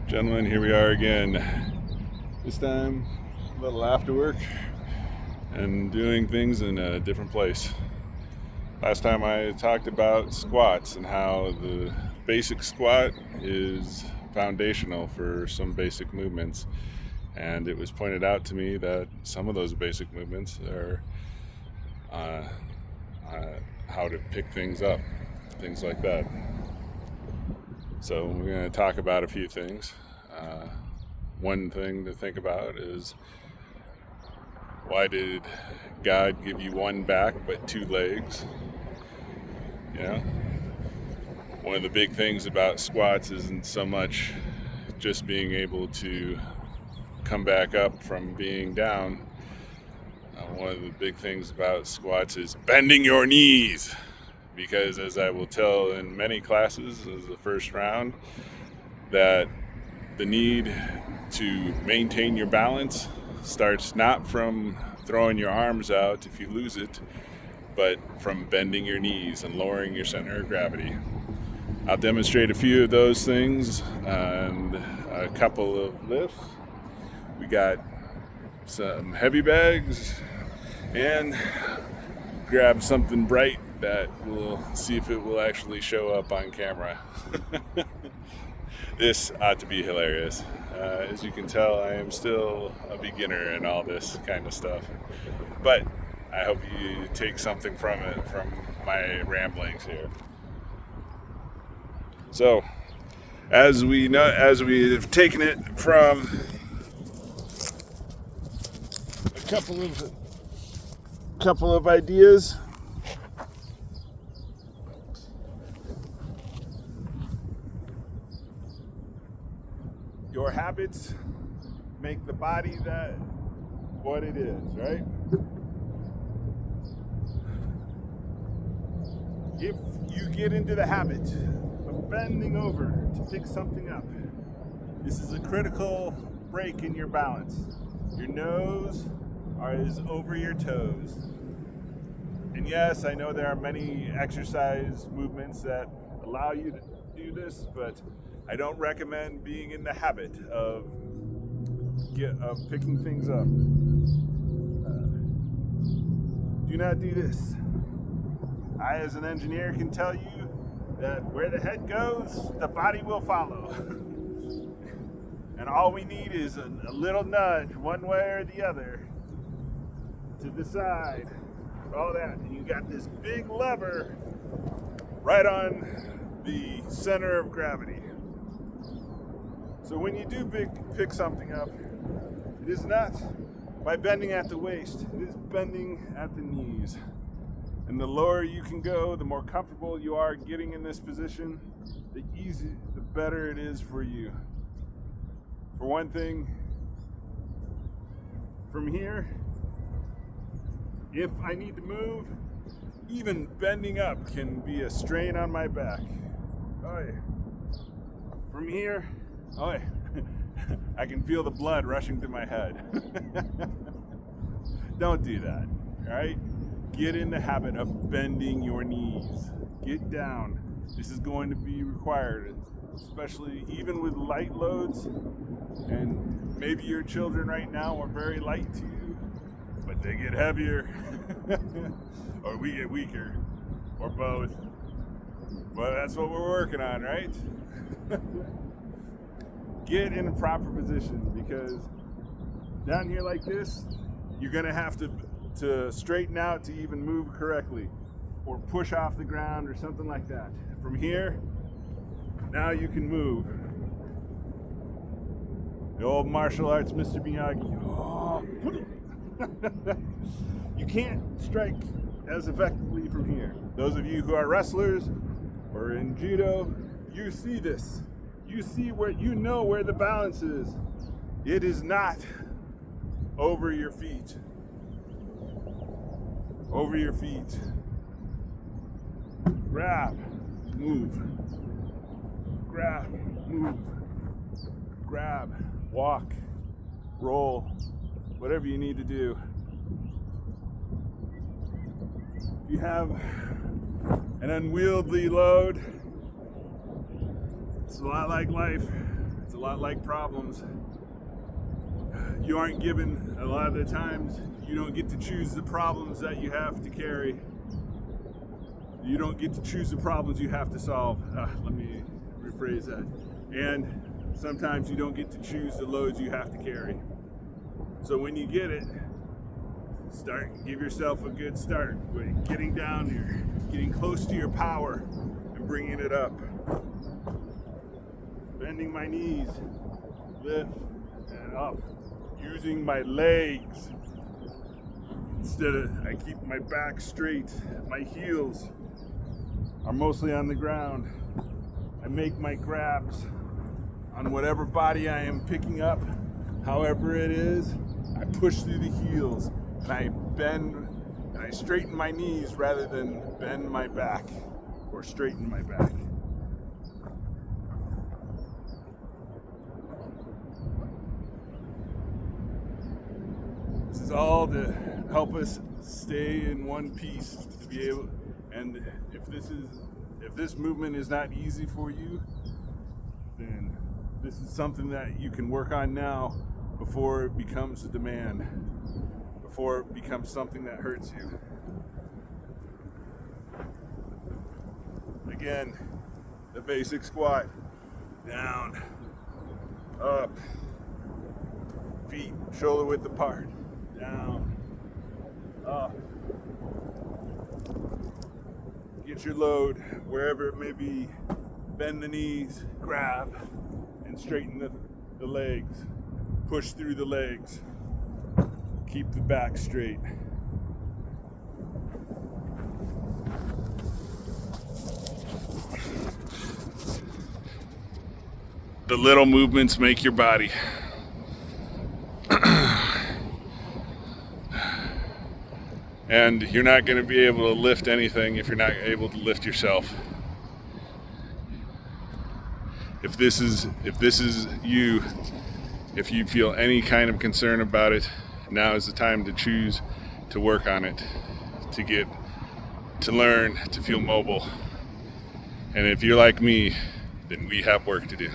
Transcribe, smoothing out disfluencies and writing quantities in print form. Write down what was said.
Gentlemen, here we are again. This time, a little after work and doing things in a different place. Last time I talked about squats and how the basic squat is foundational for some basic movements. And it was pointed out to me that some of those basic movements are uh, how to pick things up, things like that. So we're going to talk about a few things. One thing to think about is, why did God give you one back but two legs? You know, one of the big things about squats isn't so much just being able to come back up from being down. One of the big things about squats is bending your knees, because as I will tell in many classes as the first round, that the need to maintain your balance starts not from throwing your arms out if you lose it, but from bending your knees and lowering your center of gravity. I'll demonstrate a few of those things and a couple of lifts. We got some heavy bags and grab something bright that we'll see if it will actually show up on camera. This ought to be hilarious. As you can tell, I am still a beginner in all this kind of stuff. But I hope you take something from it, from my ramblings here. So, as we've taken it from a couple of ideas, your habits make the body that what it is, right? If you get into the habit of bending over to pick something up, this is a critical break in your balance. Your nose is over your toes. And yes, I know there are many exercise movements that allow you to do this, but I don't recommend being in the habit of picking things up. Do not do this. I, as an engineer, can tell you that where the head goes, the body will follow. And all we need is a little nudge, one way or the other, to the side, all that. And you got this big lever right on the center of gravity. So when you do pick something up, it is not by bending at the waist, it is bending at the knees. And the lower you can go, the more comfortable you are getting in this position, the better it is for you. For one thing, from here, if I need to move, even bending up can be a strain on my back. Oh yeah. From here, oh yeah. I can feel the blood rushing to my head. Don't do that, all right? Get in the habit of bending your knees. Get down. This is going to be required, especially even with light loads. And maybe your children right now are very light to you, but they get heavier, or we get weaker, or both. Well, that's what we're working on, right? Get in a proper position, because down here like this, you're gonna have to straighten out to even move correctly, or push off the ground or something like that. From here, now you can move. The old martial arts Mr. Miyagi. Oh. You can't strike as effectively from here. Those of you who are wrestlers or in judo, you see this. You see where the balance is. It is not over your feet. Over your feet. Grab, move. Grab, move. Grab, walk, roll, whatever you need to do. If you have an unwieldy load, it's a lot like life. It's a lot like problems. You aren't given, a lot of the times, you don't get to choose the problems that you have to carry. You don't get to choose the problems you have to solve. Let me rephrase that. And sometimes you don't get to choose the loads you have to carry. So when you get it, give yourself a good start with getting down here, getting close to your power and bringing it up. Bending my knees, lift and up. Using my legs. I keep my back straight. My heels are mostly on the ground. I make my grabs on whatever body I am picking up, however it is. I push through the heels and I bend and I straighten my knees rather than bend my back or straighten my back. This is all to help us stay in one piece, to be able, and if this movement is not easy for you, then this is something that you can work on now before it becomes a demand, before it becomes something that hurts you. Again, the basic squat. Down, up, feet shoulder width apart. Down, up. Get your load wherever it may be. Bend the knees, grab, and straighten the legs. Push through the legs. Keep the back straight. The little movements make your body. And you're not going to be able to lift anything if you're not able to lift yourself. If this is you, if you feel any kind of concern about it, now is the time to choose to work on it, to learn, to feel mobile. And if you're like me, then we have work to do.